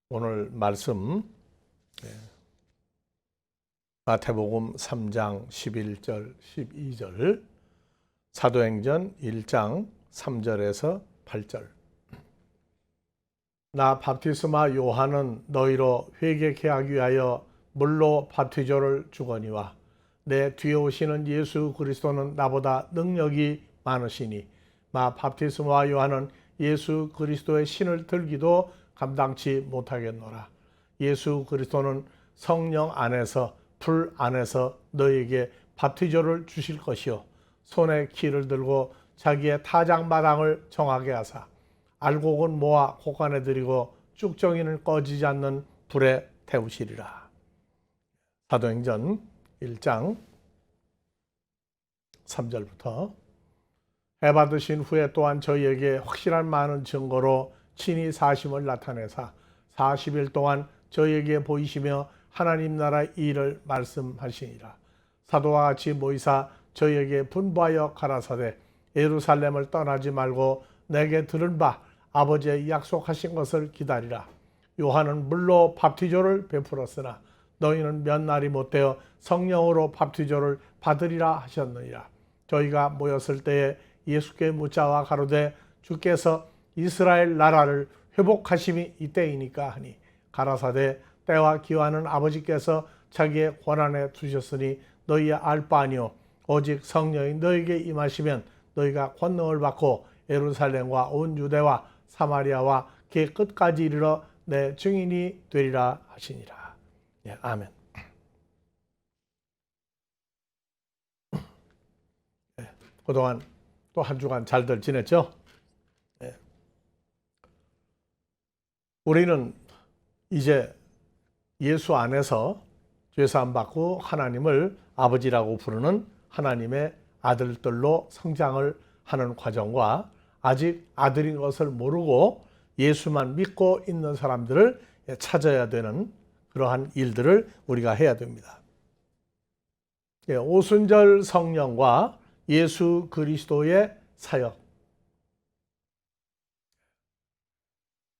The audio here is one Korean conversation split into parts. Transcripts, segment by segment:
오늘 말씀 마태복음 3장 11절 12절, 사도행전 1장 3절에서 8절. 나 바티스마 요한은 너희로 회개케 하기 위하여 물로 바티조를 주거니와 내 뒤에 오시는 예수 그리스도는 나보다 능력이 많으시니 마 바티스마 요한은 예수 그리스도의 신을 들기도 감당치 못하겠노라. 예수 그리스도는 성령 안에서 불 안에서 너희에게 바티조를 주실 것이요 손에 키를 들고 자기의 타작마당을 정하게 하사 알곡은 모아 곳간에 들이고 쭉정이는 꺼지지 않는 불에 태우시리라. 사도행전 1장 3절부터 해 받으신 후에 또한 저희에게 확실한 많은 증거로 친히 사심을 나타내사 40일 동안 저희에게 보이시며 하나님 나라의 일을 말씀하시니라. 사도와 같이 모이사 저희에게 분부하여 가라사대 예루살렘을 떠나지 말고 내게 들은 바 아버지의 약속하신 것을 기다리라. 요한은 물로 밥티조를 베풀었으나 너희는 몇 날이 못되어 성령으로 밥티조를 받으리라 하셨느니라. 저희가 모였을 때에 예수께 묻자와 가로되 주께서 이스라엘 나라를 회복하심이 이때이니까 하니 가라사대 때와 기한은 아버지께서 자기의 권한에 두셨으니 너희의 알 바 아니요 오직 성령이 너희에게 임하시면 너희가 권능을 받고 예루살렘과 온 유대와 사마리아와 그 끝까지 이르러 내 증인이 되리라 하시니라. 예, 아멘. 예, 그동안 또 한 주간 잘들 지냈죠? 예. 우리는 이제 예수 안에서 죄사함 받고 하나님을 아버지라고 부르는 하나님의 아들들로 성장을 하는 과정과 아직 아들인 것을 모르고 예수만 믿고 있는 사람들을 찾아야 되는 그러한 일들을 우리가 해야 됩니다. 오순절 성령과 예수 그리스도의 사역.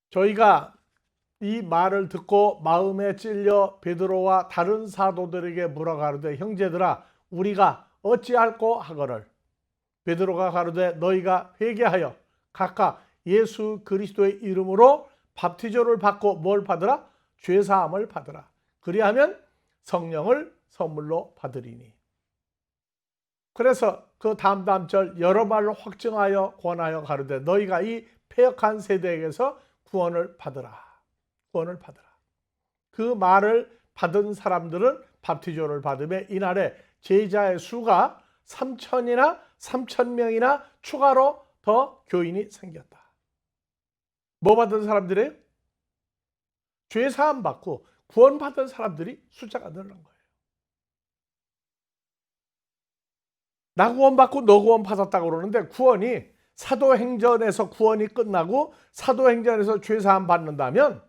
저희가 이 말을 듣고 마음에 찔려 베드로와 다른 사도들에게 물어가로되 형제들아 우리가 어찌할꼬 하거늘 베드로가 가로되 너희가 회개하여 각각 예수 그리스도의 이름으로 밥티조를 받고 뭘 받으라? 죄사함을 받으라. 그리하면 성령을 선물로 받으리니. 그래서 그 다음 절 여러 말로 확증하여 권하여 가로되 너희가 이 패역한 세대에게서 구원을 받으라. 구원을 받으라. 그 말을 받은 사람들은 밥티조를 받으며 이날에 제자의 수가 3,000명이나 추가로 더 교인이 생겼다. 뭐 받은 사람들이에요? 죄사함 받고 구원 받은 사람들이 숫자가 늘는 거예요. 나 구원 받고 너 구원 받았다고 그러는데 구원이 사도행전에서 구원이 끝나고 사도행전에서 죄사함 받는다면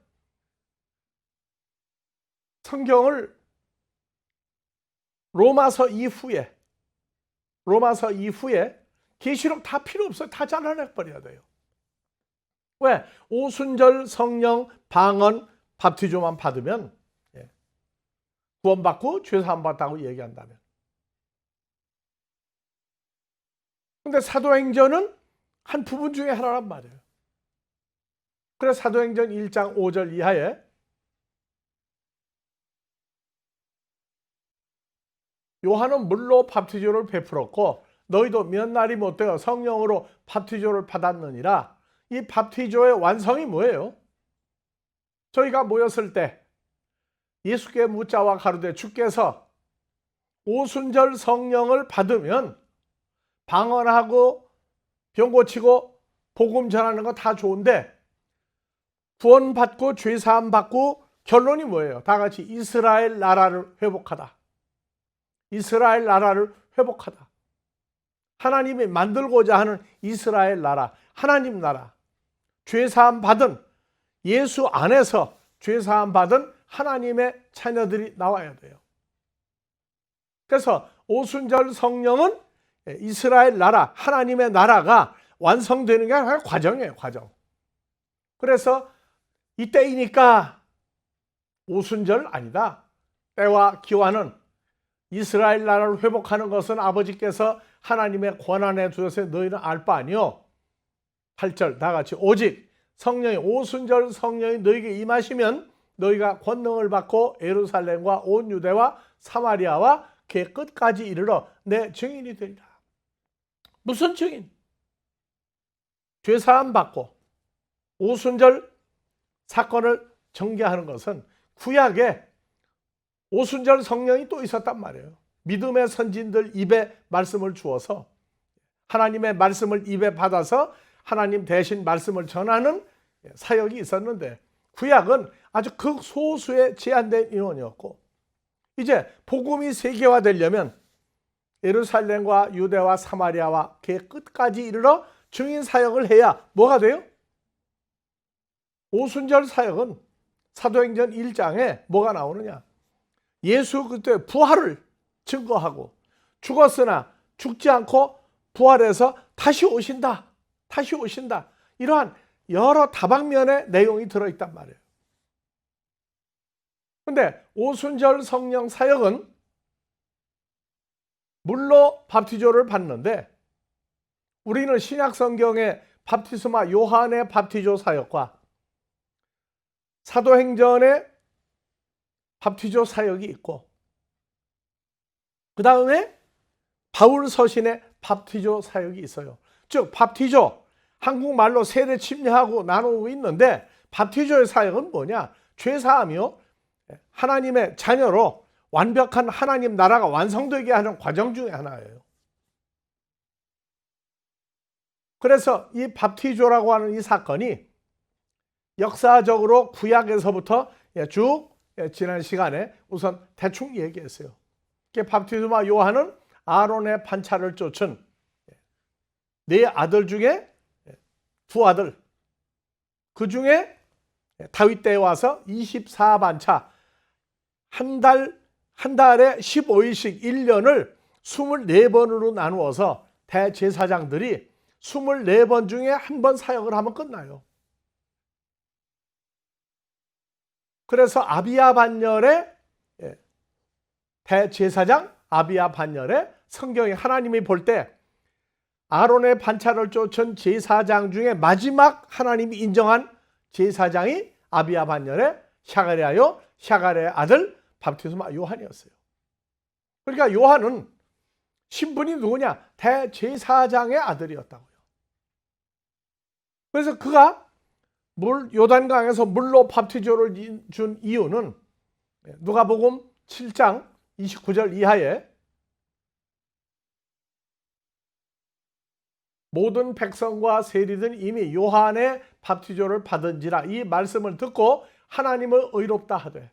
성경을 로마서 이후에 계시록 다 필요 없어요. 다 잘라내버려야 돼요. 왜? 오순절 성령 방언 밥티조만 받으면 구원받고 죄사함 받았다고 얘기한다면. 근데 사도행전은 한 부분 중에 하나란 말이에요. 그래서 사도행전 1장 5절 이하에 요한은 물로 밥티조를 베풀었고 너희도 몇 날이 못되어 성령으로 밥티조를 받았느니라. 이 밥티조의 완성이 뭐예요? 저희가 모였을 때 예수께 묻자와 가로되 주께서 오순절 성령을 받으면 방언하고 병 고치고 복음 전하는 거 다 좋은데 구원받고 죄사함 받고 결론이 뭐예요? 다 같이 이스라엘 나라를 회복하다. 이스라엘 나라를 회복하다. 하나님이 만들고자 하는 이스라엘 나라, 하나님 나라. 죄사함 받은 예수 안에서 죄사함 받은 하나님의 자녀들이 나와야 돼요. 그래서 오순절 성령은 이스라엘 나라, 하나님의 나라가 완성되는 게 과정이에요, 과정. 그래서 이때이니까 오순절 아니다. 때와 기와는 이스라엘 나라를 회복하는 것은 아버지께서 하나님의 권한에 두어서 너희는 알 바 아니요. 8절 다 같이 오직 성령이 오순절 성령이 너희에게 임하시면 너희가 권능을 받고 예루살렘과 온 유대와 사마리아와 그 끝까지 이르러 내 증인이 되리라. 무슨 증인? 죄사함 받고 오순절 사건을 전개하는 것은 구약에 오순절 성령이 또 있었단 말이에요. 믿음의 선진들 입에 말씀을 주어서 하나님의 말씀을 입에 받아서 하나님 대신 말씀을 전하는 사역이 있었는데 구약은 아주 극소수의 제한된 인원이었고 이제 복음이 세계화되려면 예루살렘과 유대와 사마리아와 그 끝까지 이르러 증인 사역을 해야 뭐가 돼요? 오순절 사역은 사도행전 1장에 뭐가 나오느냐? 예수 그리스도의 부활을 증거하고 죽었으나 죽지 않고 부활해서 다시 오신다. 다시 오신다. 이러한 여러 다방면의 내용이 들어있단 말이에요. 그런데 오순절 성령 사역은 물로 밥티조를 받는데 우리는 신약 성경의 밥티스마 요한의 밥티조 사역과 사도행전의 밥티조 사역이 있고 그 다음에 바울 서신의 밥티조 사역이 있어요. 즉 밥티조 한국말로 세례 침례하고 나누고 있는데 밥티조의 사역은 뭐냐? 죄사하며 하나님의 자녀로 완벽한 하나님 나라가 완성되게 하는 과정 중에 하나예요. 그래서 이 밥티조라고 하는 이 사건이 역사적으로 구약에서부터 쭉 지난 시간에 우선 대충 얘기했어요. 밥티스마 요한은 아론의 반차를 쫓은 네 아들 중에 두 아들, 그 중에 다윗 때에 와서 24반차 한 달에 15일씩 1년을 24번으로 나누어서 대제사장들이 24번 중에 한 번 사역을 하면 끝나요. 그래서 아비야 반열에 대제사장 아비야 반열에 성경에 하나님이 볼 때 아론의 반차를 쫓은 제사장 중에 마지막 하나님이 인정한 제사장이 아비야 반열에 샤가랴요, 샤가랴의 아들 밥티스마 요한이었어요. 그러니까 요한은 신분이 누구냐? 대제사장의 아들이었다고요. 그래서 그가 요단강에서 물로 밥티조를 준 이유는 누가복음 7장 29절 이하에 모든 백성과 세리들은 이미 요한의 밥티조를 받은지라 이 말씀을 듣고 하나님을 의롭다 하되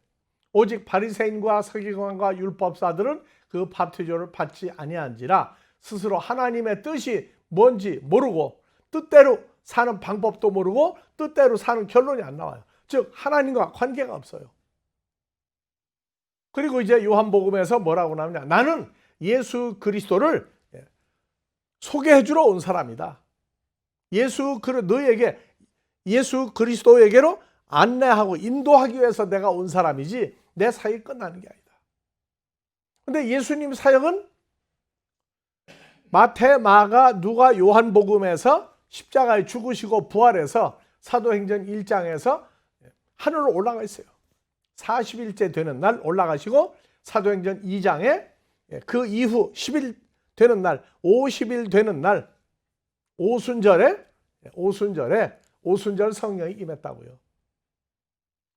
오직 바리새인과 서기관과 율법사들은 그 밥티조를 받지 아니한지라 스스로 하나님의 뜻이 뭔지 모르고 뜻대로 사는 방법도 모르고 뜻대로 사는 결론이 안 나와요. 즉 하나님과 관계가 없어요. 그리고 이제 요한복음에서 뭐라고 나오냐? 나는 예수 그리스도를 소개해 주러 온 사람이다. 너에게 예수 그리스도에게로 안내하고 인도하기 위해서 내가 온 사람이지 내 사역이 끝나는 게 아니다. 근데 예수님 사역은 마태, 마가, 누가, 요한복음에서 십자가에 죽으시고 부활해서 사도행전 1장에서 하늘로 올라가 있어요. 40일째 되는 날 올라가시고 사도행전 2장에 그 이후 10일 되는 날, 50일 되는 날 오순절 성령이 임했다고요.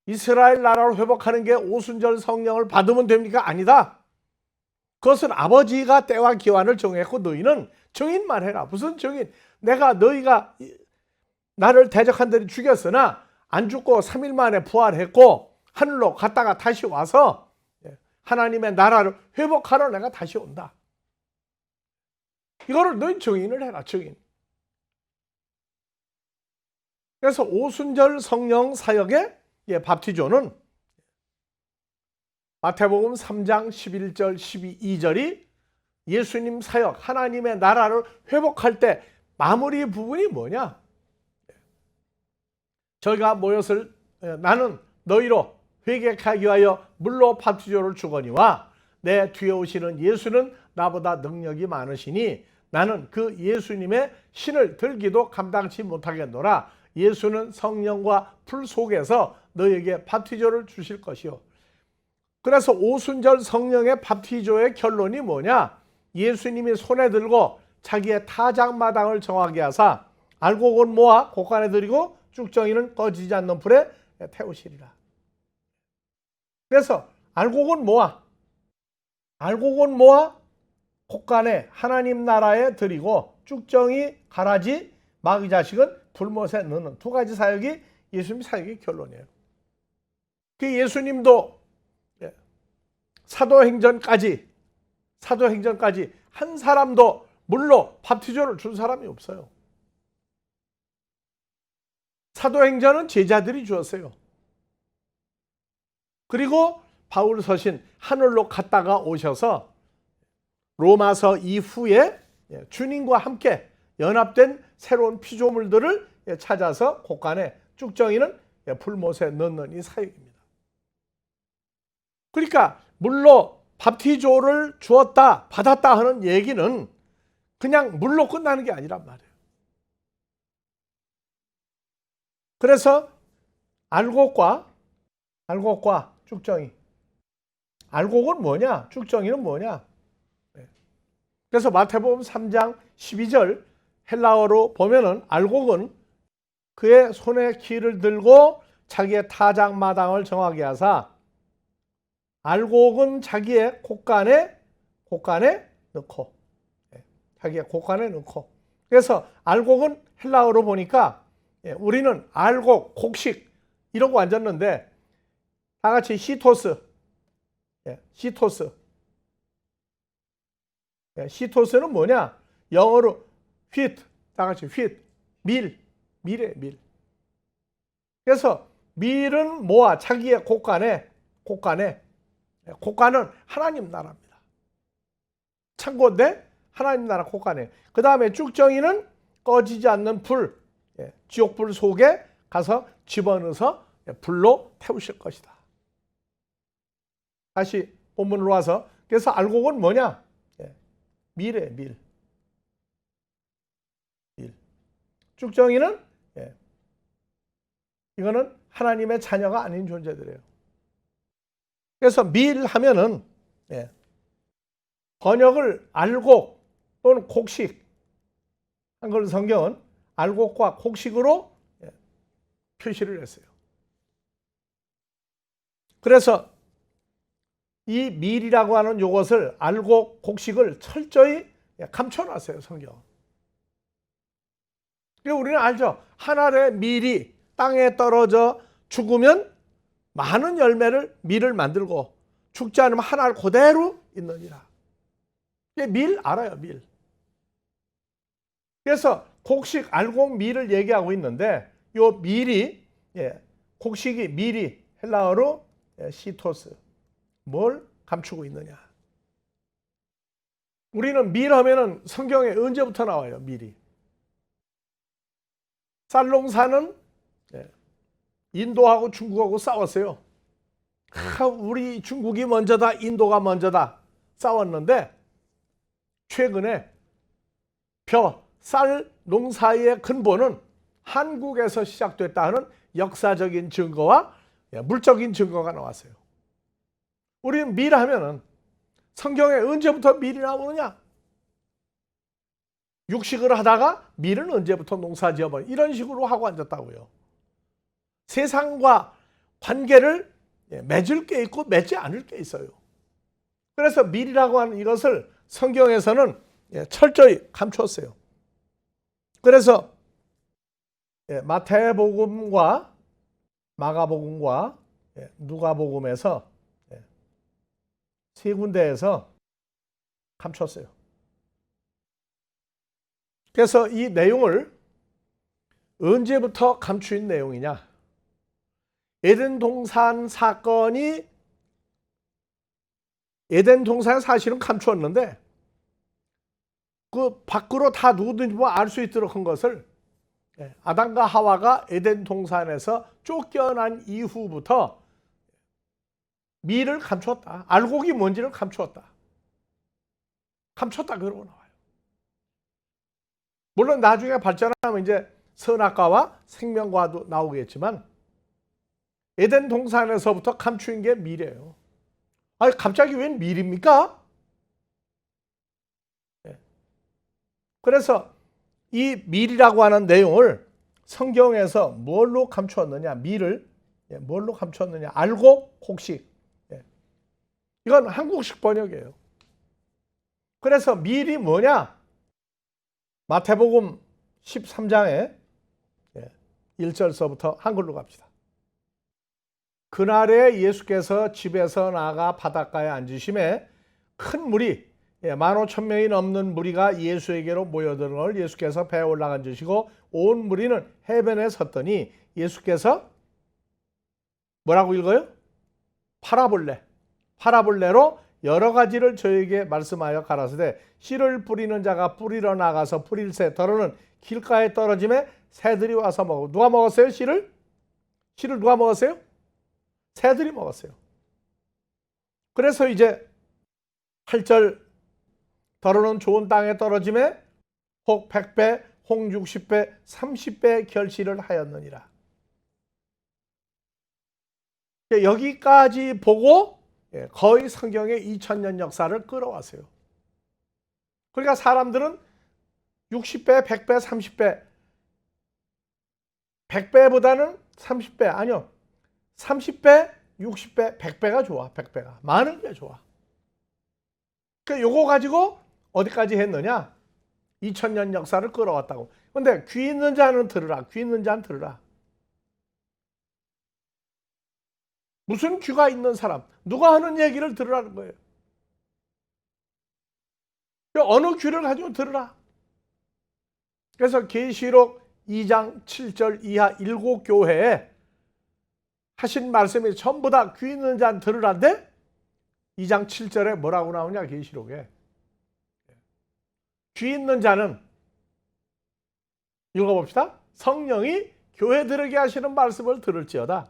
이스라엘 나라를 회복하는 게 오순절 성령을 받으면 됩니까? 아니다. 그것은 아버지가 때와 기한을 정했고 너희는 증인만 해라. 무슨 증인? 너희가 나를 대적한 들이 죽였으나 안 죽고 3일 만에 부활했고 하늘로 갔다가 다시 와서 하나님의 나라를 회복하러 내가 다시 온다. 이거를 너희 증인을 해라. 증인. 그래서 오순절 성령 사역의 밥티조는 마태복음 3장 11절 12절이 예수님 사역 하나님의 나라를 회복할 때 마무리 부분이 뭐냐? 저희가 모였을 나는 너희로 회개하기 위하여 물로 바티조를 주거니와 내 뒤에 오시는 예수는 나보다 능력이 많으시니 나는 그 예수님의 신을 들기도 감당치 못하겠노라. 예수는 성령과 불 속에서 너에게 바티조를 주실 것이요. 그래서 오순절 성령의 바티조의 결론이 뭐냐? 예수님이 손에 들고 자기의 타작마당을 정하게 하사 알곡은 모아 곳간에 들이고 쭉정이는 꺼지지 않는 불에 태우시리라. 그래서 알곡은 모아 곳간에 하나님 나라에 들이고 쭉정이 가라지 마귀 자식은 불못에 넣는 두 가지 사역이 예수님 사역의 결론이에요. 그 예수님도 사도행전까지 한 사람도 물로 바티조를 준 사람이 없어요. 사도행전은 제자들이 주었어요. 그리고 바울 서신 하늘로 갔다가 오셔서 로마서 이후에 주님과 함께 연합된 새로운 피조물들을 찾아서 곳간에 쭉정이는 불못에 넣는 이 사역입니다. 그러니까 물로 바티조를 주었다 받았다 하는 얘기는 그냥 물로 끝나는 게 아니란 말이에요. 그래서 알곡과 쭉정이, 알곡은 뭐냐? 쭉정이는 뭐냐? 그래서 마태복음 3장 12절 헬라어로 보면은 알곡은 그의 손에 키를 들고 자기의 타작마당을 정하게 하사 알곡은 자기의 곳간에 넣고, 자기의 곳간에 넣고. 그래서 알곡은 헬라어로 보니까 우리는 알곡, 곡식 이러고 앉았는데 다 같이 시토스. 시토스는 뭐냐? 영어로 wheat, 다 같이 wheat, 밀이에요, 밀. 그래서 밀은 모아 자기의 곳간은 하나님 나라입니다. 창고인데 하나님 나라 곳간에. 그 다음에 쭉정이는 꺼지지 않는 불, 지옥불 속에 가서 집어넣어서 불로 태우실 것이다. 다시 본문으로 와서, 그래서 알곡은 뭐냐? 밀이에요, 밀. 쭉정이는 이거는 하나님의 자녀가 아닌 존재들이에요. 그래서 밀 하면은 번역을 알곡 또는 곡식, 한글 성경은 알곡과 곡식으로 표시를 했어요. 그래서 이 밀이라고 하는 이것을 알곡, 곡식을 철저히 감춰놨어요, 성경은. 우리는 알죠. 한 알의 밀이 땅에 떨어져 죽으면 많은 열매를 밀을 만들고 죽지 않으면 한 알 그대로 있느니라. 밀 알아요, 밀. 그래서 곡식, 알곡, 밀을 얘기하고 있는데 요 밀이, 곡식이 밀이 헬라어로 시토스. 뭘 감추고 있느냐? 우리는 밀 하면은 성경에 언제부터 나와요, 밀이? 쌀농사는 인도하고 중국하고 싸웠어요. 우리 중국이 먼저다, 인도가 먼저다 싸웠는데 최근에 쌀 농사의 근본은 한국에서 시작됐다 하는 역사적인 증거와 물적인 증거가 나왔어요. 우리는 밀 하면은 성경에 언제부터 밀이 나오느냐? 육식을 하다가 밀은 언제부터 농사 지어버려 이런 식으로 하고 앉았다고요. 세상과 관계를 맺을 게 있고 맺지 않을 게 있어요. 그래서 밀이라고 하는 이것을 성경에서는 철저히 감췄어요. 그래서 마태복음과 마가복음과 누가복음에서 세 군데에서 감췄어요. 그래서 이 내용을 언제부터 감추인 내용이냐? 에덴 동산 사건이, 에덴 동산은 사실은 감추었는데 그 밖으로 다 누구든지 알 수 있도록 한 것을 아담과 하와가 에덴 동산에서 쫓겨난 이후부터 미를 감추었다. 알곡이 뭔지를 감추었다. 감췄다 그러고 나와요. 물론 나중에 발전하면 이제 선악과와 생명과도 나오겠지만 에덴 동산에서부터 감추인 게 미래예요. 아니 갑자기 웬 밀입니까? 그래서 이 밀이라고 하는 내용을 성경에서 뭘로 감추었느냐? 밀을 뭘로 감추었느냐? 알곡, 곡식. 이건 한국식 번역이에요. 그래서 밀이 뭐냐? 마태복음 13장에 1절서부터 한글로 갑시다. 그날에 예수께서 집에서 나가 바닷가에 앉으심에 큰 무리 15,000명이 넘는 무리가 예수에게로 모여드는 걸 예수께서 배에 올라앉으시고 온 무리는 해변에 섰더니 예수께서 뭐라고 읽어요? 파라볼레로 여러 가지를 저에게 말씀하여 가라사대 씨를 뿌리는 자가 뿌리러 나가서 뿌릴새 더러는 길가에 떨어짐에 새들이 와서 먹고. 누가 먹었어요? 씨를 누가 먹었어요? 새들이 먹었어요. 그래서 이제 8절 더러는 좋은 땅에 떨어짐에 혹 100배, 혹 60배, 30배 결실을 하였느니라. 여기까지 보고 거의 성경의 2000년 역사를 끌어왔어요. 그러니까 사람들은 60배, 100배, 30배 100배보다는 30배 아니요 30배, 60배, 100배가 좋아. 100배가 많은 게 좋아. 그러니까 요거 가지고 어디까지 했느냐? 2000년 역사를 끌어왔다고. 근데 귀 있는 자는 들으라. 귀 있는 자는 들으라. 무슨 귀가 있는 사람? 누가 하는 얘기를 들으라는 거예요. 어느 귀를 가지고 들으라. 그래서 계시록 2장 7절 이하 7교회에 하신 말씀이 전부 다 귀 있는 자는 들으라인데 2장 7절에 뭐라고 나오냐? 계시록에 귀 있는 자는 읽어봅시다. 성령이 교회 들에게 하시는 말씀을 들을지어다.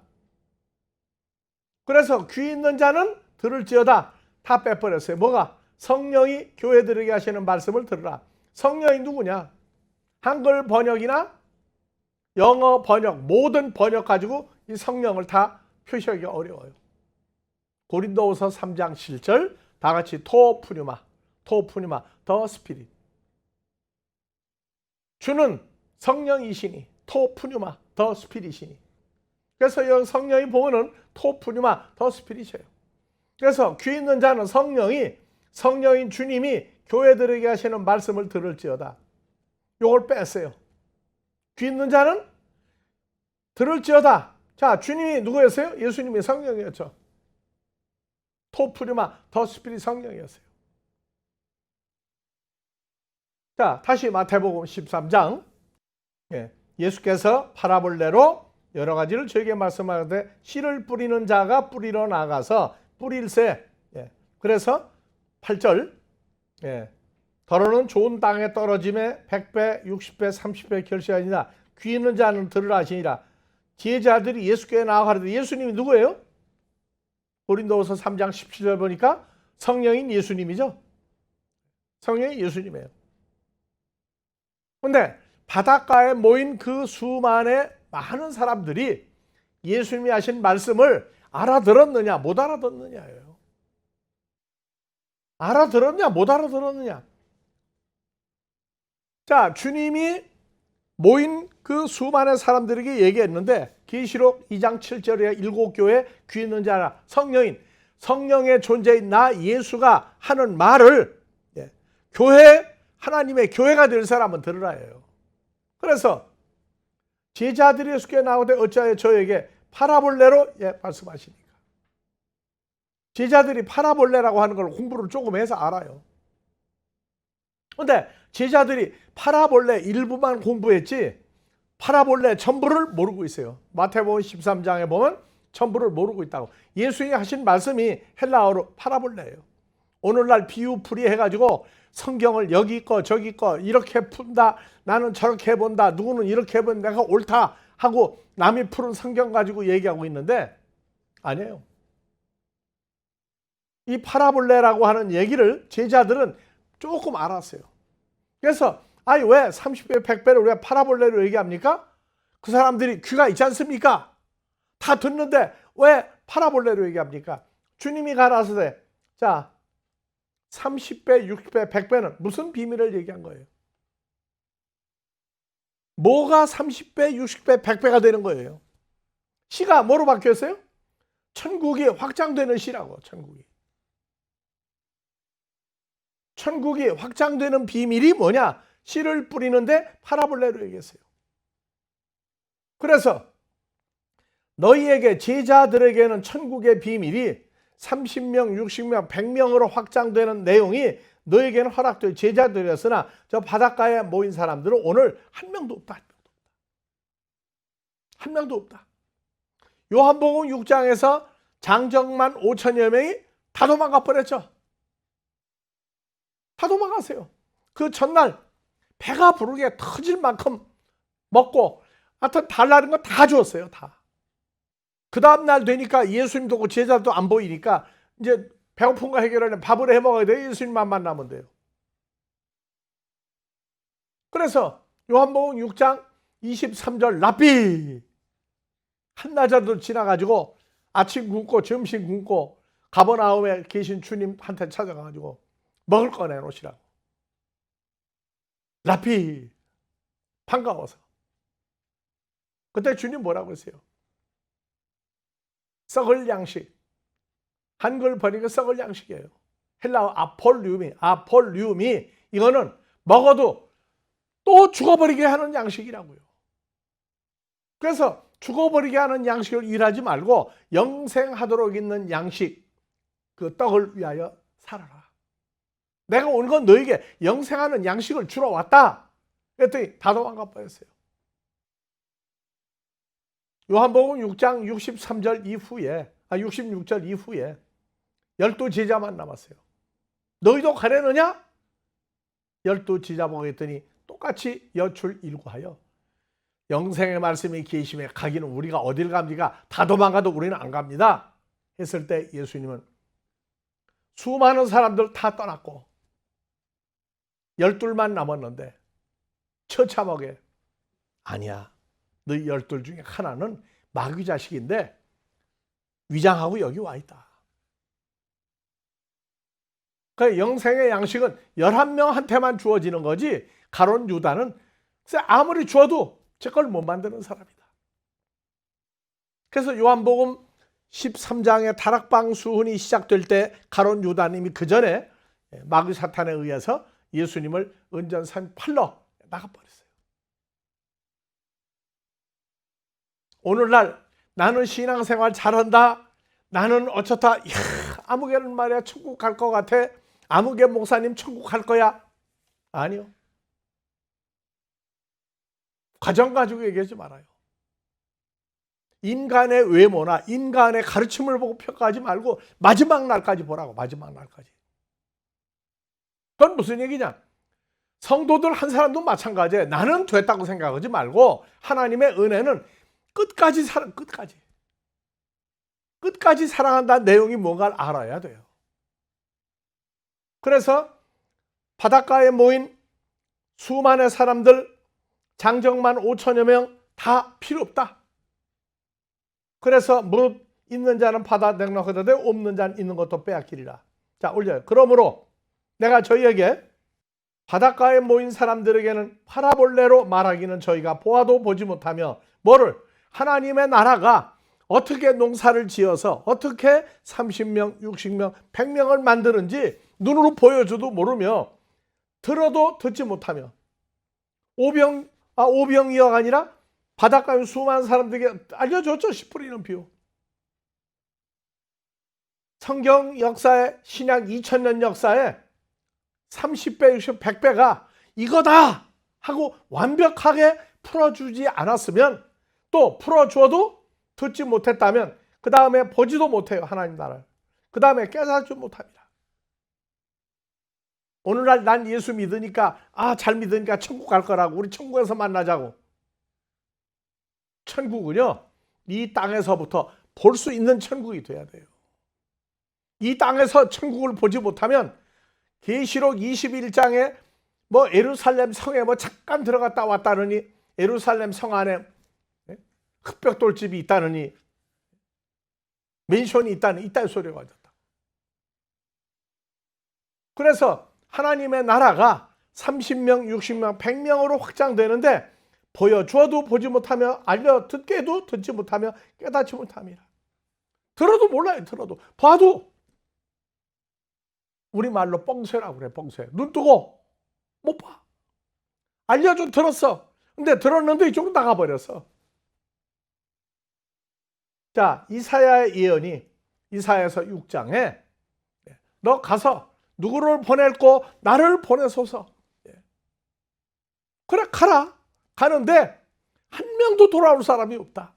그래서 귀 있는 자는 들을지어다 다 빼버렸어요. 뭐가? 성령이 교회들에게 하시는 말씀을 들으라. 성령이 누구냐? 한글 번역이나 영어 번역, 모든 번역 가지고 이 성령을 다 표시하기 어려워요. 고린도후서 3장 7절 다 같이 토푸뉴마, 더 스피릿. 주는 성령이시니 토푸뉴마, 더 스피릿이니. 그래서 이 성령이 보면은 토푸뉴마, 더 스피릿이에요. 그래서 귀 있는 자는 성령인 주님이 교회들에게 하시는 말씀을 들을지어다. 이걸 뺐어요. 귀 있는 자는 들을지어다. 자, 주님이 누구였어요? 예수님이 성령이었죠. 토푸뉴마, 더 스피릿 성령이었어요. 자, 다시 마태복음 13장. 예수께서 파라볼레로 여러 가지를 저에게 말씀하는데 씨를 뿌리는 자가 뿌리러 나가서 뿌릴새. 그래서 8절 더러는 좋은 땅에 떨어짐에 100배, 60배, 30배 결실하니라. 귀 있는 자는 들으라 하시니라. 제자들이 예수께 나아가는데 예수님이 누구예요? 고린도후서 3장 17절 보니까 성령인 예수님이죠. 성령이 예수님이에요. 근데 바닷가에 모인 그 수많은 많은 사람들이 예수님이 하신 말씀을 알아들었느냐 못 알아듣느냐예요. 알아들었냐 못 알아들었느냐. 자, 주님이 모인 그 수많은 사람들에게 얘기했는데 계시록 2장 7절에 7교회 귀 있는 자라. 성령의 존재인 나 예수가 하는 말을 하나님의 교회가 될 사람은 들으라예요. 그래서 제자들이 예수께 나오되 어찌하여 저에게 파라볼레로 말씀하시니까. 제자들이 파라볼레라고 하는 걸 공부를 조금 해서 알아요. 그런데 제자들이 파라볼레 일부만 공부했지 파라볼레 전부를 모르고 있어요. 마태복음 13장에 보면 전부를 모르고 있다고. 예수님이 하신 말씀이 헬라어로 파라볼레예요. 오늘날 비유풀이 해가지고 성경을 여기 거 저기 거 이렇게 푼다, 나는 저렇게 본다, 누구는 이렇게 본 내가 옳다 하고 남이 푸른 성경 가지고 얘기하고 있는데 아니에요. 이 파라볼레라고 하는 얘기를 제자들은 조금 알았어요. 그래서 아니 왜 30배, 100배를 왜 파라볼레로 얘기합니까? 그 사람들이 귀가 있지 않습니까? 다 듣는데 왜 파라볼레로 얘기합니까? 주님이 가라사대 자 30배, 60배, 100배는 무슨 비밀을 얘기한 거예요? 뭐가 30배, 60배, 100배가 되는 거예요? 시가 뭐로 바뀌었어요? 천국이 확장되는 시라고. 천국이 확장되는 비밀이 뭐냐? 씨를 뿌리는데 파라볼레로 얘기했어요. 그래서 너희에게 제자들에게는 천국의 비밀이 30명, 60명, 100명으로 확장되는 내용이 너에게는 허락될 제자들이었으나 저 바닷가에 모인 사람들은 오늘 한 명도 없다. 한 명도 없다. 요한복음 6장에서 장정만 5천여 명이 다 도망가 버렸죠. 다 도망가세요. 그 전날 배가 부르게 터질 만큼 먹고 하여튼 달라는 거 다 주었어요. 다. 그 다음날 되니까 예수님도 없고 제자도 안 보이니까 이제 배고픈 거 해결하려면 밥을 해 먹어야 돼요. 예수님만 만나면 돼요. 그래서 요한복음 6장 23절 랍비 한나절도 지나가지고 아침 굶고 점심 굶고 가버나움에 계신 주님한테 찾아가가지고 먹을 거 내놓으시라고. 랍비 반가워서. 그때 주님 뭐라고 했어요? 썩을 양식. 한글 번역은 썩을 양식이에요. 헬라어 아폴리움이 이거는 먹어도 또 죽어버리게 하는 양식이라고요. 그래서 죽어버리게 하는 양식을 일하지 말고 영생하도록 있는 양식, 그 떡을 위하여 살아라. 내가 온 건 너에게 영생하는 양식을 주러 왔다. 그랬더니 다 도망가 버렸어요. 요한복음 6장 63절 이후에 66절 이후에 12 제자만 남았어요. 너희도 가려느냐? 12 제자 보고 했더니 똑같이 여출 일구하여 영생의 말씀이 계심에 가기는 우리가 어딜 갑니까? 다 도망가도 우리는 안 갑니다. 했을 때 예수님은 수많은 사람들 다 떠났고 12만 남았는데 처참하게 아니야. 너희 12 중에 하나는 마귀 자식인데 위장하고 여기 와 있다. 그 영생의 양식은 11명한테만 주어지는 거지 가룟 유다는 아무리 주어도 제 걸 못 만드는 사람이다. 그래서 요한복음 13장의 다락방 수훈이 시작될 때 가룟 유다님이 그 전에 마귀 사탄에 의해서 예수님을 은전산 팔러 나가버렸어요. 오늘날 나는 신앙생활 잘한다. 나는 어쩌다 아무개는 말이야 천국 갈 것 같아. 아무개 목사님 천국 갈 거야. 아니요. 과정 가지고 얘기하지 말아요. 인간의 외모나 인간의 가르침을 보고 평가하지 말고 마지막 날까지 보라고. 마지막 날까지. 그건 무슨 얘기냐? 성도들 한 사람도 마찬가지예요. 나는 됐다고 생각하지 말고 하나님의 은혜는 끝까지 사랑한다는 내용이 뭔가를 알아야 돼요. 그래서 바닷가에 모인 수많은 사람들 장정만 5천여 명 다 필요 없다. 그래서 무릇 있는 자는 받아 넉넉하되 없는 자는 있는 것도 빼앗기리라. 자, 올려요. 그러므로 내가 저희에게 바닷가에 모인 사람들에게는 파라볼레로 말하기는 저희가 보아도 보지 못하며 뭐를? 하나님의 나라가 어떻게 농사를 지어서 어떻게 30명, 60명, 100명을 만드는지 눈으로 보여줘도 모르며 들어도 듣지 못하며 오병이어가 아니라 바닷가에 수많은 사람들에게 알려줬죠. 씨 뿌리는 비유. 성경 역사에 신약 2000년 역사에 30배, 60배, 100배가 이거다 하고 완벽하게 풀어주지 않았으면 또 풀어줘도 듣지 못했다면 그 다음에 보지도 못해요. 하나님 나라를. 그 다음에 깨닫지 못합니다. 오늘날 난 예수 믿으니까 잘 믿으니까 천국 갈 거라고 우리 천국에서 만나자고. 천국은요 이 땅에서부터 볼 수 있는 천국이 돼야 돼요. 이 땅에서 천국을 보지 못하면 계시록 21장에 뭐 예루살렘 성에 뭐 잠깐 들어갔다 왔다느니, 예루살렘 성 안에 흑벽돌집이 있다느니, 맨션이 있다는 이딴 소리가 왔다. 그래서 하나님의 나라가 30명, 60명, 100명으로 확장되는데 보여주어도 보지 못하며 알려 듣게 해도 듣지 못하며 깨닫지 못함이라. 들어도 몰라요. 들어도. 봐도 우리말로 뻥쇠라고 그래. 뻥쇠. 눈 뜨고 못 봐. 알려줘 들었어. 근데 들었는데 이쪽으로 나가버렸어. 자, 이사야의 예언이 이사야서 6장에 너 가서 누구를 보낼고 나를 보내소서. 그래 가라. 가는데 한 명도 돌아올 사람이 없다.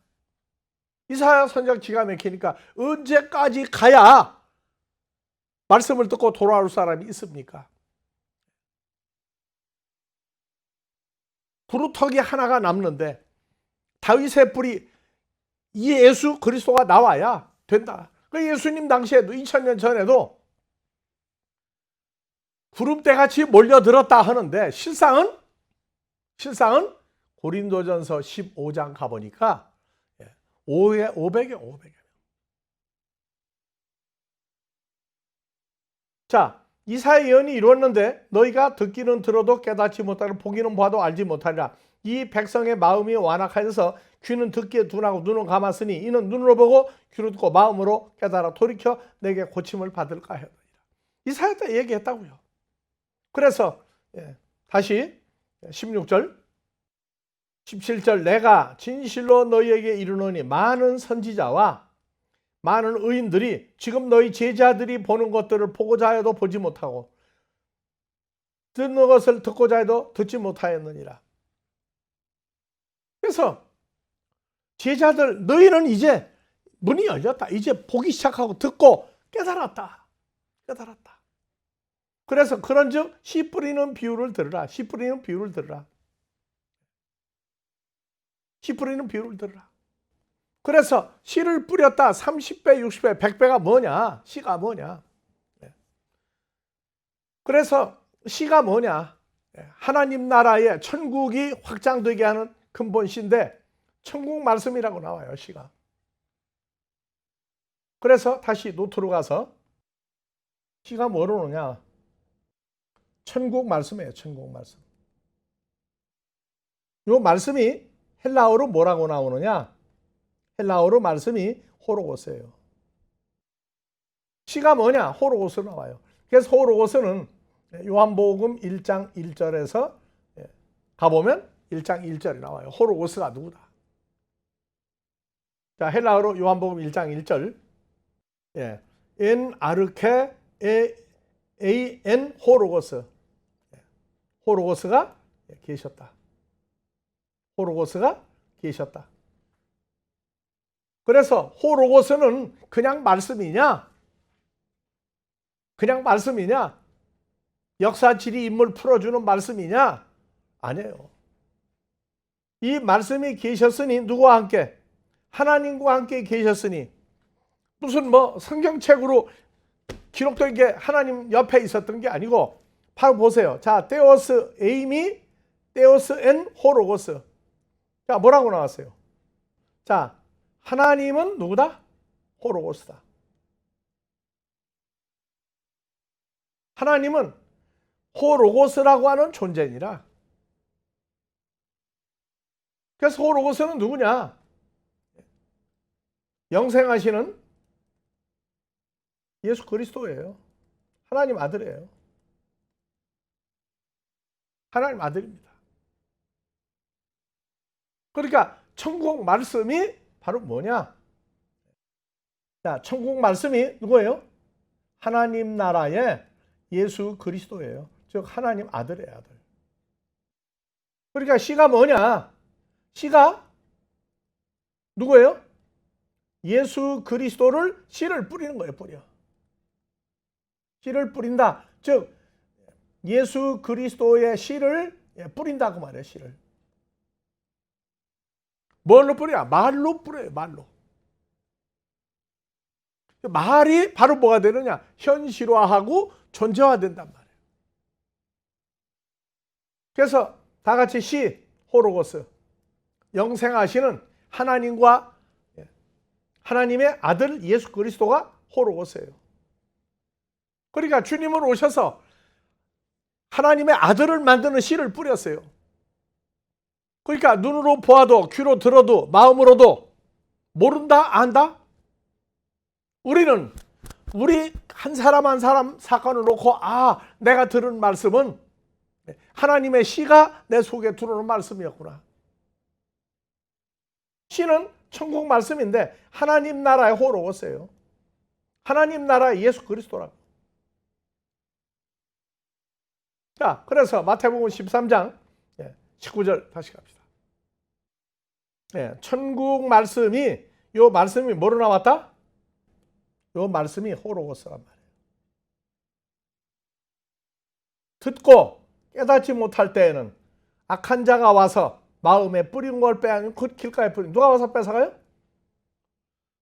이사야 선지자 기가 막히니까 언제까지 가야 말씀을 듣고 돌아올 사람이 있습니까? 구루터기 하나가 남는데 다윗의 뿔이 이 예수 그리스도가 나와야 된다. 그 예수님 당시에도 2000년 전에도 구름대같이 몰려들었다 하는데 실상은 고린도전서 15장 가보니까 500여. 자, 이사야 예언이 이루었는데 너희가 듣기는 들어도 깨닫지 못하고 보기는 봐도 알지 못하리라. 이 백성의 마음이 완악하여서 귀는 듣기에 둔하고 눈은 감았으니 이는 눈으로 보고 귀로 듣고 마음으로 깨달아 돌이켜 내게 고침을 받을까 하였느니라. 이사야 때 얘기했다고요. 그래서 다시 16절 17절 내가 진실로 너희에게 이르노니 많은 선지자와 많은 의인들이 지금 너희 제자들이 보는 것들을 보고자 해도 보지 못하고 듣는 것을 듣고자 해도 듣지 못하였느니라. 그래서 제자들 너희는 이제 문이 열렸다. 이제 보기 시작하고 듣고 깨달았다. 그래서 그런즉 씨 뿌리는 비유를 들으라. 씨 뿌리는 비유를 들으라. 그래서 씨를 뿌렸다. 30배, 60배, 100배가 뭐냐? 씨가 뭐냐? 그래서 씨가 뭐냐? 하나님 나라의 천국이 확장되게 하는 근본 씨인데 천국 말씀이라고 나와요. 씨가. 그래서 다시 노트로 가서 씨가 뭐로 오느냐? 천국 말씀이에요. 천국 말씀. 이 말씀이 헬라어로 뭐라고 나오느냐? 헬라어로 말씀이 호로고스예요. 씨가 뭐냐? 호로고스로 나와요. 그래서 호로고스는 요한복음 1장 1절에서 가보면 1장 1절이 나와요. 호로고스가 누구다? 자, 헬라어로 요한복음 1장 1절 엔 아르케 에인 호로고스. 호로고스가 계셨다. 호로고스가 계셨다. 그래서 호로고스는 그냥 말씀이냐? 역사 지리 인물 풀어주는 말씀이냐? 아니에요. 이 말씀이 계셨으니 누구와 함께? 하나님과 함께 계셨으니 무슨 뭐 성경책으로 기록된 게 하나님 옆에 있었던 게 아니고 바로 보세요. 자, 데오스 에이미 데오스 엔 호로고스. 자, 뭐라고 나왔어요? 자, 하나님은 누구다? 호로고스다. 하나님은 호로고스라고 하는 존재니라. 그래서 호로고스는 누구냐? 영생하시는 예수 그리스도예요. 하나님 아들이에요. 하나님 아들입니다. 그러니까 천국 말씀이 바로 뭐냐? 자, 천국 말씀이 누구예요? 하나님 나라의 예수 그리스도예요. 즉 하나님 아들이에요. 아들. 그러니까 씨가 뭐냐? 씨가 누구예요? 예수 그리스도를 씨를 뿌리는 거예요. 뿌려. 씨를 뿌린다. 즉 예수 그리스도의 씨를 뿌린다고 말해요. 씨를. 뭘로 뿌려? 말로 뿌려요. 말로. 말이 바로 뭐가 되느냐? 현실화하고 존재화된단 말이에요. 그래서 다 같이 시, 호로고스. 영생하시는 하나님과 하나님의 아들 예수 그리스도가 호로고스예요. 그러니까 주님은 오셔서 하나님의 아들을 만드는 씨를 뿌렸어요. 그러니까 눈으로 보아도 귀로 들어도 마음으로도 모른다 안다? 우리는 우리 한 사람 한 사람 사건을 놓고 내가 들은 말씀은 하나님의 씨가 내 속에 들어오는 말씀이었구나. 씨는 천국 말씀인데 하나님 나라의 호로고스예요. 하나님 나라의 예수 그리스도라고. 자, 그래서 마태복음 13장 19절 다시 갑시다. 천국 말씀이, 요 말씀이 뭐로 나왔다? 요 말씀이 호로고스란 말이에요. 듣고 깨닫지 못할 때에는 악한 자가 와서 마음에 뿌린 걸 빼앗는 그 길가에 뿌린. 누가 와서 뺏어가요?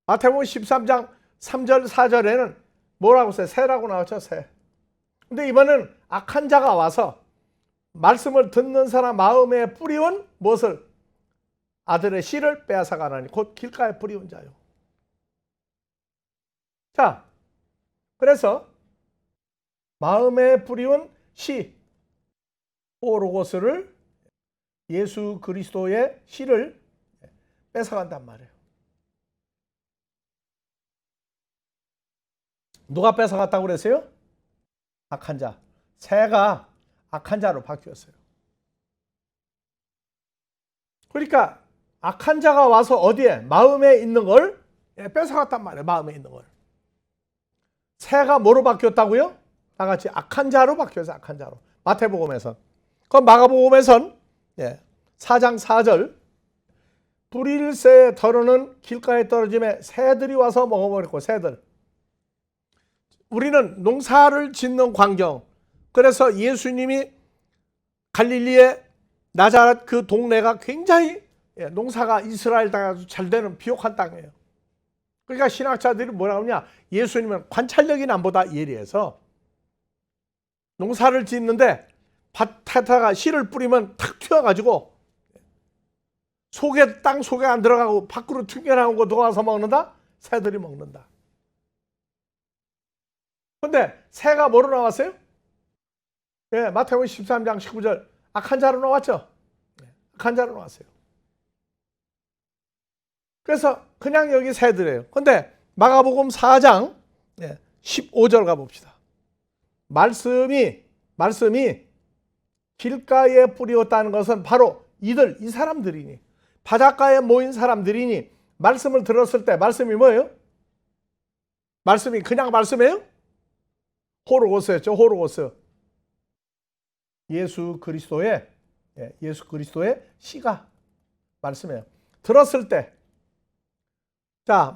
마태복음 13장 3절 4절에는 뭐라고 써요? 새라고 나왔죠. 새. 근데 이번에는 악한 자가 와서 말씀을 듣는 사람 마음에 뿌리온 무엇을? 아들의 씨를 빼앗아가나니 곧 길가에 뿌리온 자요. 자, 그래서 마음에 뿌리온 씨, 호로고스를 예수 그리스도의 씨를 뺏어간단 말이에요. 누가 뺏어갔다고 그랬어요? 악한 자. 새가 악한 자로 바뀌었어요. 그러니까 악한 자가 와서 어디에? 마음에 있는 걸 뺏어갔단 말이에요. 마음에 있는 걸. 새가 뭐로 바뀌었다고요? 다 같이 악한 자로 바뀌었어요. 악한 자로. 마태복음에선. 그럼 마가복음에선 4장 4절 불일새에 덜어는 길가에 떨어짐에 새들이 와서 먹어버렸고. 새들. 우리는 농사를 짓는 광경. 그래서 예수님이 갈릴리의 나자렛 그 동네가 굉장히 농사가 이스라엘 땅에서 잘 되는 비옥한 땅이에요. 그러니까 신학자들이 뭐라고 하냐? 예수님은 관찰력이 남보다 예리해서 농사를 짓는데 밭에다가 씨를 뿌리면 탁 튀어가지고 땅 속에 안 들어가고 밖으로 튕겨나온 거 누가 와서 먹는다? 새들이 먹는다. 근데 새가 뭐로 나왔어요? 마태복음 13장 19절 악한 자로 나왔죠? 악한 자로 나왔어요. 그래서 그냥 여기 새들이에요. 근데 마가복음 4장 15절 가봅시다. 말씀이 길가에 뿌리었다는 것은 바로 이 사람들이니, 바닷가에 모인 사람들이니, 말씀을 들었을 때 말씀이 뭐예요? 말씀이 그냥 말씀이에요? 호로고스였죠. 호로고스. 예수 그리스도의 씨가 말씀이에요. 들었을 때, 자,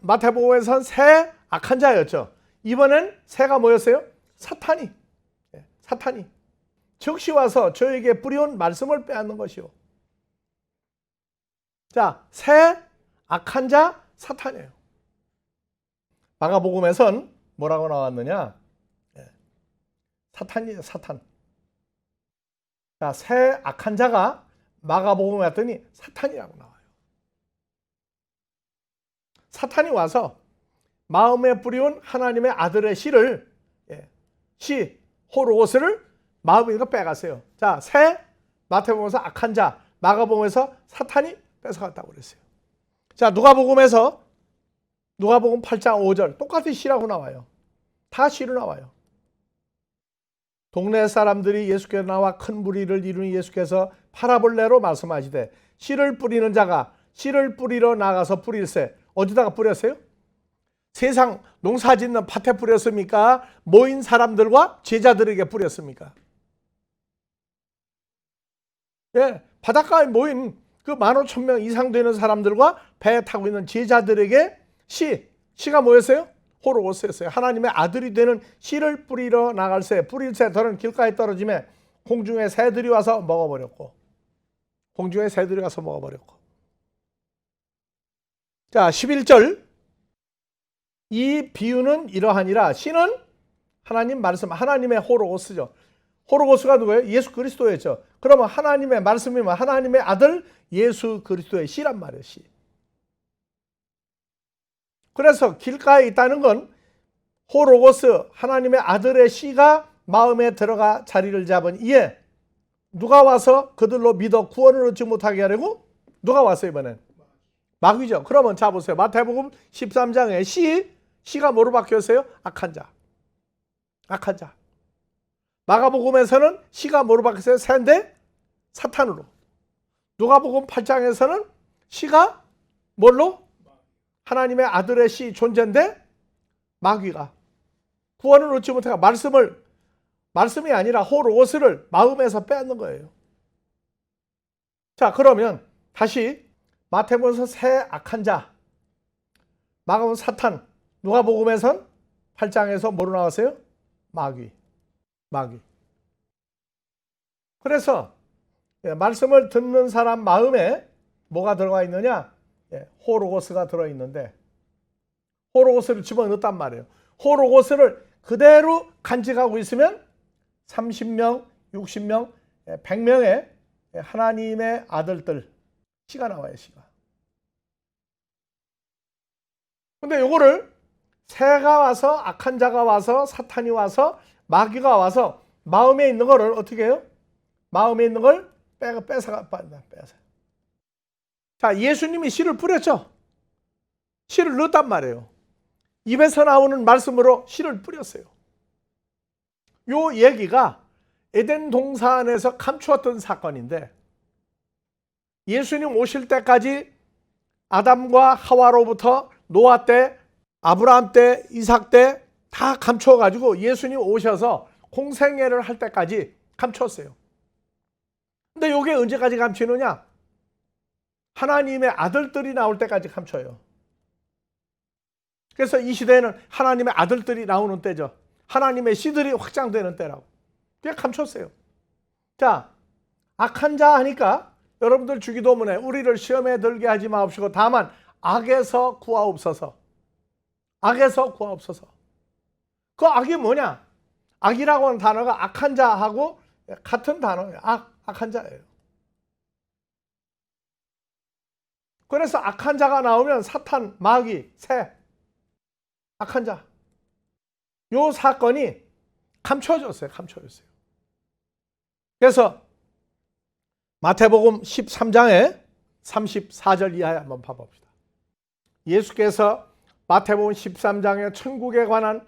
마태복음에선 새 악한 자였죠. 이번엔 새가 뭐였어요? 사탄이. 즉시 와서 저에게 뿌려온 말씀을 빼앗는 것이요. 자, 새 악한 자 사탄이에요. 마가복음에선 뭐라고 나왔느냐? 사탄이에요. 사탄. 자, 새 악한 자가 마가복음에 왔더니 사탄이라고 나와요. 사탄이 와서 마음에 뿌리온 하나님의 아들의 씨를 호로고스를 마음에서 빼갔어요. 자, 새 마태복음에서 악한 자, 마가복음에서 사탄이 뺏어갔다고 그랬어요. 자, 누가복음 8장 5절 똑같이 씨라고 나와요. 다 씨로 나와요. 동네 사람들이 예수께서 나와 큰 무리를 이루니 예수께서 파라볼레로 말씀하시되 씨를 뿌리는 자가 씨를 뿌리러 나가서 뿌릴새. 어디다가 뿌렸어요? 세상 농사 짓는 밭에 뿌렸습니까? 모인 사람들과 제자들에게 뿌렸습니까? 바닷가에 모인 그 15,000명 이상 되는 사람들과 배에 타고 있는 제자들에게 씨가 뭐였어요? 호로고스였어요. 하나님의 아들이 되는 씨를 뿌리러 나갈 새, 뿌릴 새 더는 길가에 떨어짐에 공중에 새들이 와서 먹어버렸고. 자, 11절 이 비유는 이러하니라. 씨는 하나님 말씀, 하나님의 호로고스죠. 호로고스가 누구예요? 예수 그리스도였죠. 그러면 하나님의 말씀이면 하나님의 아들 예수 그리스도의 씨란 말이에요. 씨. 그래서 길가에 있다는 건 호로고스, 하나님의 아들의 씨가 마음에 들어가 자리를 잡은 이에 누가 와서 그들로 믿어 구원을 얻지 못하게 하려고? 누가 왔어요 이번엔? 마귀죠. 그러면 자 보세요. 마태복음 13장에 씨가 뭐로 바뀌었어요? 악한 자. 악한 자. 마가복음에서는 씨가 뭐로 바뀌었어요? 새인데 사탄으로. 누가복음 8장에서는 씨가 뭘로? 하나님의 아들의 씨 존재인데 마귀가 구원을 얻지 못하고 말씀이 아니라 호로고스를 마음에서 빼앗는 거예요. 자, 그러면 다시 마태복음에서 새 악한 자, 마가복음 사탄, 누가복음에선 8장에서 뭐로 나왔어요? 마귀. 그래서 말씀을 듣는 사람 마음에 뭐가 들어가 있느냐? 호로고스가 들어있는데 호로고스를 집어넣었단 말이에요. 호로고스를 그대로 간직하고 있으면 30명, 60명, 100명의 하나님의 아들들 씨가 나와요. 씨가. 근데 요거를 새가 와서 악한 자가 와서 사탄이 와서 마귀가 와서 마음에 있는 거를 어떻게 해요? 마음에 있는 걸 뺏어가. 자, 예수님이 씨를 뿌렸죠. 씨를 넣었단 말이에요. 입에서 나오는 말씀으로 씨를 뿌렸어요. 요 얘기가 에덴 동산에서 감추었던 사건인데 예수님 오실 때까지 아담과 하와로부터 노아 때, 아브라함 때, 이삭 때 다 감추어가지고 예수님 오셔서 공생애를 할 때까지 감추었어요. 근데 이게 언제까지 감추느냐? 하나님의 아들들이 나올 때까지 감춰요. 그래서 이 시대에는 하나님의 아들들이 나오는 때죠. 하나님의 씨들이 확장되는 때라고. 그게 감췄어요. 자, 악한 자 하니까 여러분들 주기도문에 우리를 시험에 들게 하지 마옵시고 다만 악에서 구하옵소서. 악에서 구하옵소서. 그 악이 뭐냐? 악이라고 하는 단어가 악한 자하고 같은 단어예요. 악한 자예요. 그래서 악한 자가 나오면 사탄, 마귀, 새, 악한 자. 요 사건이 감춰졌어요. 그래서 마태복음 13장에 34절 이하에 한번 봐봅시다. 예수께서 마태복음 13장의 천국에 관한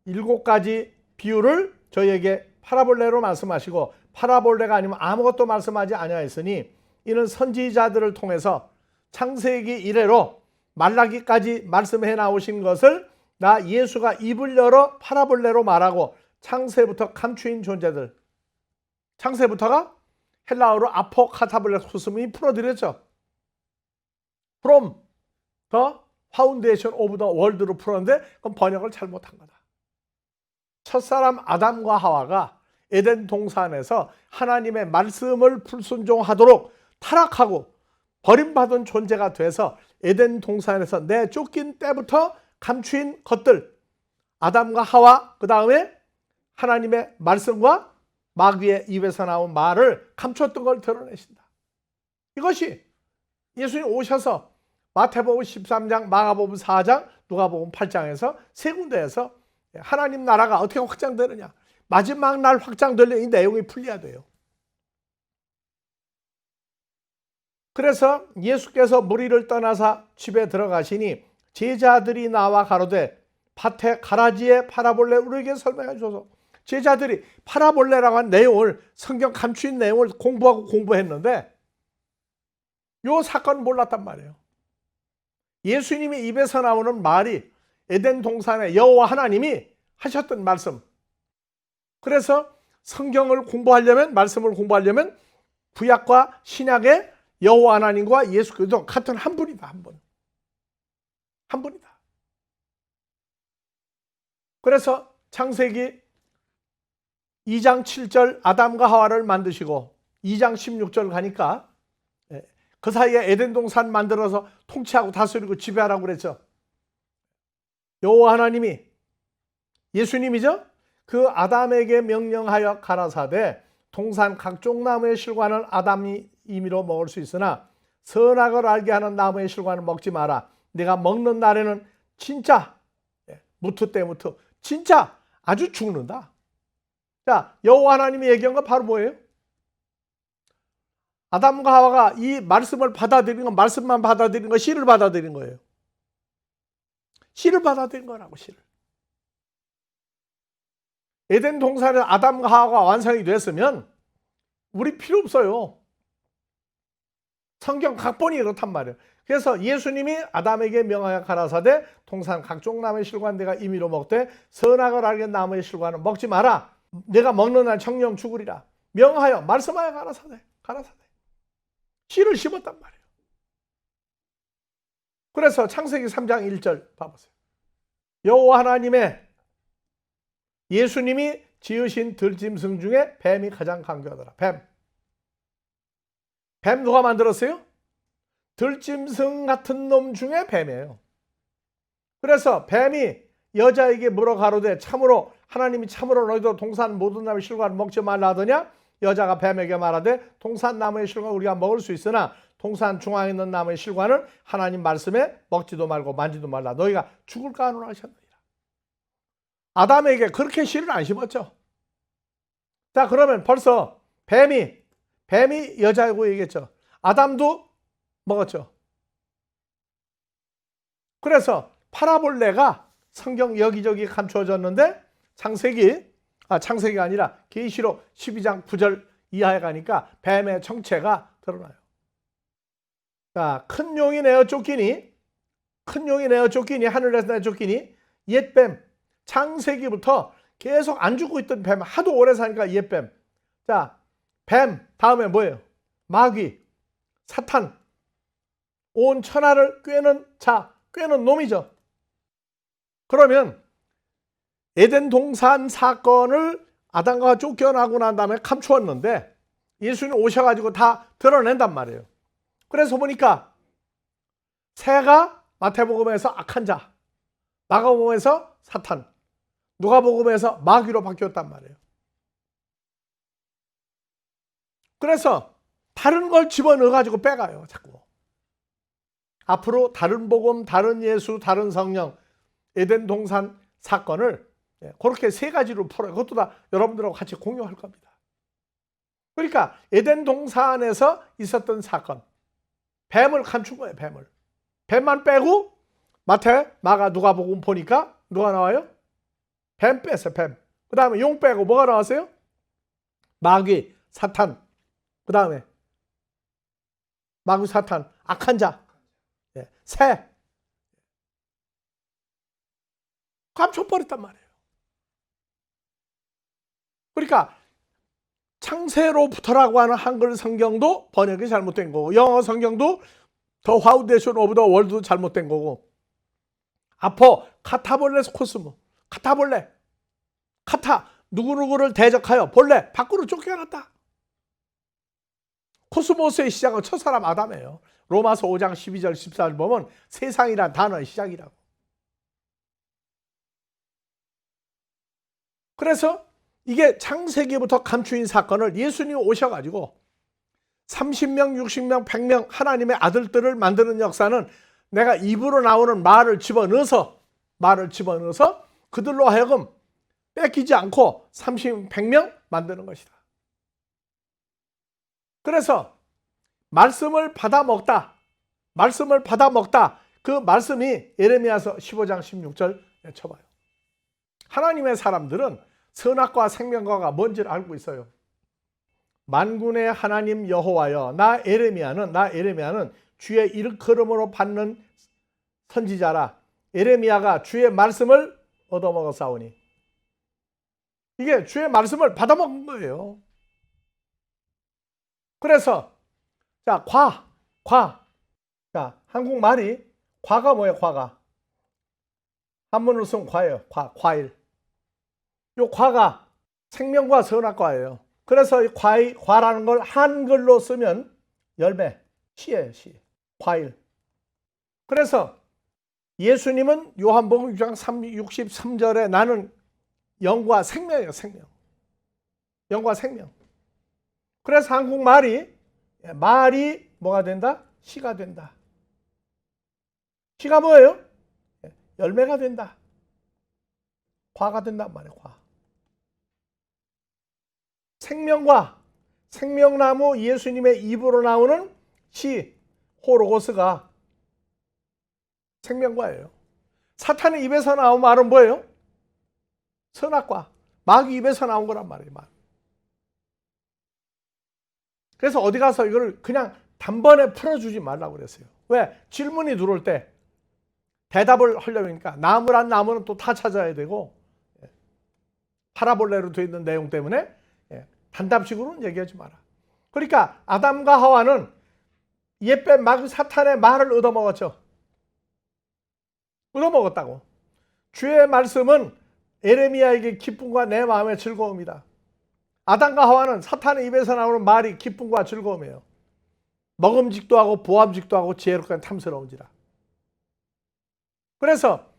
7가지 비유를 저희에게 파라볼레로 말씀하시고 파라볼레가 아니면 아무것도 말씀하지 아니하였으니 이는 선지자들을 통해서 창세기 이래로 말라기까지 말씀해 나오신 것을 나 예수가 입을 열어 파라볼레로 말하고 창세부터 감추인 존재들. 창세부터가 헬라어로 아포카타블레스님이 풀어드렸죠. From the foundation of the world로 풀었는데 그건 번역을 잘못한 거다. 첫사람 아담과 하와가 에덴 동산에서 하나님의 말씀을 불순종하도록 타락하고 버림받은 존재가 돼서 에덴 동산에서 내쫓긴 때부터 감추인 것들, 아담과 하와, 그 다음에 하나님의 말씀과 마귀의 입에서 나온 말을 감췄던 걸 드러내신다. 이것이 예수님 오셔서 마태복음 13장, 마가복음 4장, 누가복음 8장에서 세 군데에서 하나님 나라가 어떻게 확장되느냐, 마지막 날 확장되려 이 내용이 풀려야 돼요. 그래서 예수께서 무리를 떠나사 집에 들어가시니 제자들이 나와 가로되 밭에 가라지의 파라볼레 우리에게 설명해 주소서. 제자들이 파라볼레라고 한 내용을, 성경 감추인 내용을 공부했는데 요 사건은 몰랐단 말이에요. 예수님이 입에서 나오는 말이 에덴 동산의 여호와 하나님이 하셨던 말씀. 그래서 성경을 공부하려면, 말씀을 공부하려면 구약과 신약의 여호와 하나님과 예수 그리스도 같은 한 분이다. 한 분이다. 그래서 창세기 2장 7절 아담과 하와를 만드시고 2장 16절 가니까 그 사이에 에덴 동산 만들어서 통치하고 다스리고 지배하라고 그랬죠. 여호와 하나님이 예수님이죠? 그 아담에게 명령하여 가라사대 동산 각종 나무의 실과는 아담이 임의로 먹을 수 있으나 선악을 알게 하는 나무의 실과는 먹지 마라. 내가 먹는 날에는 진짜 무트 때 무트 진짜 아주 죽는다. 자, 여호와 하나님이 얘기한 건 바로 뭐예요? 아담과 하와가 이 말씀을 받아들인 건, 말씀만 받아들인 거, 씨를 받아들인 거예요. 씨를 받아들인 거라고, 씨를. 에덴 동산에 아담과 하와가 완성이 됐으면 우리 필요 없어요. 성경 각본이 이렇단 말이에요. 그래서 예수님이 아담에게 명하여 가라사대 동산 각종 나무의 실과는 내가 임의로 먹되 선악을 알게 나무의 실과는 먹지 마라. 내가 먹는 날 청령 죽으리라. 명하여 말씀하여 가라사대 씨를 심었단 말이에요. 그래서 창세기 3장 1절 봐보세요. 여호와 하나님의 예수님이 지으신 들짐승 중에 뱀이 가장 강교하더라. 뱀 누가 만들었어요? 들짐승 같은 놈 중에 뱀이에요. 그래서 뱀이 여자에게 물어 가로되 참으로 하나님이 참으로 너희도 동산 모든 나무의 실과를 먹지 말라 하더냐? 여자가 뱀에게 말하되 동산 나무의 실과 우리가 먹을 수 있으나 동산 중앙에 있는 나무의 실과는 하나님 말씀에 먹지도 말고 만지도 말라. 너희가 죽을까 하노라 하셨느니라. 아담에게 그렇게 씨를 안 심었죠. 자, 그러면 벌써 뱀이 여자고 얘기했죠. 아담도 먹었죠. 그래서 파라볼레가 성경 여기저기 감추어졌는데 창세기가 아니라 계시록 12장 9절 이하에 가니까 뱀의 정체가 드러나요. 자, 큰 용이 내어 쫓기니 하늘에서 내어 쫓기니 옛뱀, 창세기부터 계속 안 죽고 있던 뱀, 하도 오래 사니까 옛뱀. 자, 뱀 다음에 뭐예요? 마귀, 사탄, 온 천하를 꿰는 놈이죠. 그러면 에덴 동산 사건을 아담과 쫓겨나고 난 다음에 감추었는데 예수님 오셔가지고 다 드러낸단 말이에요. 그래서 보니까 새가 마태복음에서 악한 자, 마가복음에서 사탄, 누가복음에서 마귀로 바뀌었단 말이에요. 그래서 다른 걸 집어넣어가지고 빼가요, 자꾸. 앞으로 다른 복음, 다른 예수, 다른 성령, 에덴 동산 사건을 그렇게 세 가지로 풀어요. 그것도 다 여러분들하고 같이 공유할 겁니다. 그러니까 에덴 동산에서 있었던 사건, 뱀을 감춘 거예요, 뱀을. 뱀만 빼고 마태, 마가, 누가복음 보니까 누가 나와요? 뱀 뺐어요, 뱀. 그 다음에 용 빼고 뭐가 나왔어요? 마귀, 사탄. 그 다음에 마귀, 사탄, 악한 자, 새. 감춰버렸단 말이에요. 그러니까 창세로부터라고 하는 한글 성경도 번역이 잘못된 거고, 영어 성경도 더 파운데이션 오브 더 월드도 잘못된 거고, 아포 카타볼레스 코스모, 카타볼레, 카타 누구누구를 대적하여 볼레 밖으로 쫓겨났다. 코스모스의 시작은 첫사람 아담이에요. 로마서 5장 12절 14절 보면 세상이란 단어의 시작이라고. 그래서 이게 창세기부터 감추인 사건을 예수님이 오셔가지고 30명, 60명, 100명 하나님의 아들들을 만드는 역사는 내가 입으로 나오는 말을 집어넣어서 그들로 하여금 뺏기지 않고 30, 100명 만드는 것이다. 그래서 말씀을 받아 먹다 그 말씀이 예레미야서 15장 16절 쳐봐요. 하나님의 사람들은 선악과 생명과가 뭔지를 알고 있어요. 만군의 하나님 여호와여, 나 에레미야는 주의 일컬음으로 받는 선지자라. 에레미야가 주의 말씀을 얻어먹었사오니. 이게 주의 말씀을 받아먹은 거예요. 그래서 자, 자, 한국말이 과가 뭐예요? 과가 한문으로 쓰면 과예요. 과일. 요 과가 생명과 선악과예요. 그래서 이 과라는 걸 한글로 쓰면 열매, 씨예요, 씨. 과일. 그래서 예수님은 요한복음 6장 63절에 나는 영과 생명이에요. 생명. 영과 생명. 그래서 한국말이 뭐가 된다? 씨가 된다. 씨가 뭐예요? 열매가 된다. 과가 된단 말이에요. 과. 생명과 생명나무 예수님의 입으로 나오는 씨, 호로고스가 생명과예요. 사탄의 입에서 나온 말은 뭐예요? 선악과. 마귀 입에서 나온 거란 말이에요. 그래서 어디 가서 이걸 그냥 단번에 풀어주지 말라고 그랬어요. 왜? 질문이 들어올 때 대답을 하려니까 나무란 나무는 또 다 찾아야 되고 파라볼레로 되어 있는 내용 때문에 단답식으로는 얘기하지 마라. 그러니까 아담과 하와는 옛배 마귀 사탄의 말을 얻어먹었죠. 얻어먹었다고. 주의 말씀은 에레미야에게 기쁨과 내 마음의 즐거움이다. 아담과 하와는 사탄의 입에서 나오는 말이 기쁨과 즐거움이에요. 먹음직도 하고 보암직도 하고 지혜롭고 탐스러운지라. 그래서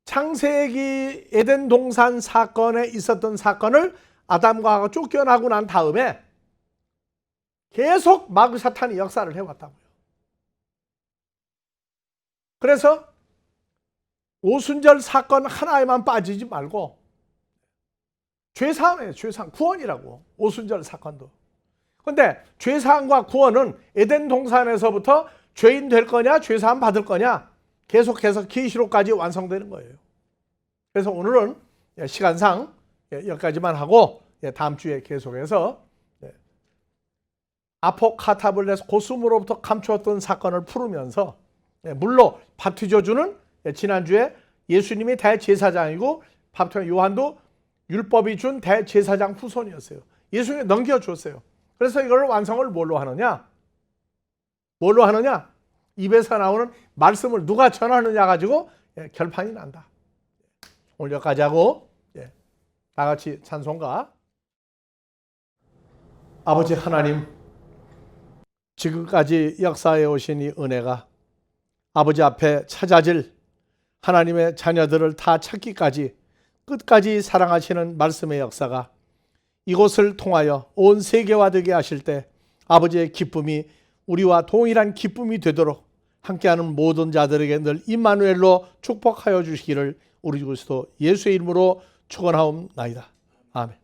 창세기 에덴 동산 사건에 있었던 사건을 아담과 하와가 쫓겨나고 난 다음에 계속 마귀 사탄이 역사를 해왔다고요. 그래서 오순절 사건 하나에만 빠지지 말고 죄사함이에요. 죄사함. 구원이라고. 오순절 사건도. 근데 죄사함과 구원은 에덴 동산에서부터 죄인 될 거냐 죄사함 받을 거냐 계속해서 계시록까지 완성되는 거예요. 그래서 오늘은 시간상 여기까지만 하고 다음 주에 계속해서 아포카타블레스 고스모로부터 감추었던 사건을 풀으면서 물로 바티저주는 지난주에 예수님이 대제사장이고 바티저 요한도 율법이 준 대제사장 후손이었어요. 예수님이 넘겨줬어요. 그래서 이걸 완성을 뭘로 하느냐? 뭘로 하느냐? 입에서 나오는 말씀을 누가 전하느냐 가지고 결판이 난다. 오늘 여기까지 하고 다 같이 찬송가. 아버지 하나님, 지금까지 역사해 오신 이 은혜가 아버지 앞에 찾아질 하나님의 자녀들을 다 찾기까지 끝까지 사랑하시는 말씀의 역사가 이곳을 통하여 온 세계화되게 하실 때 아버지의 기쁨이 우리와 동일한 기쁨이 되도록 함께하는 모든 자들에게 늘 임마누엘로 축복하여 주시기를 우리 그리스도 예수의 이름으로 축원하옵나이다. 아멘.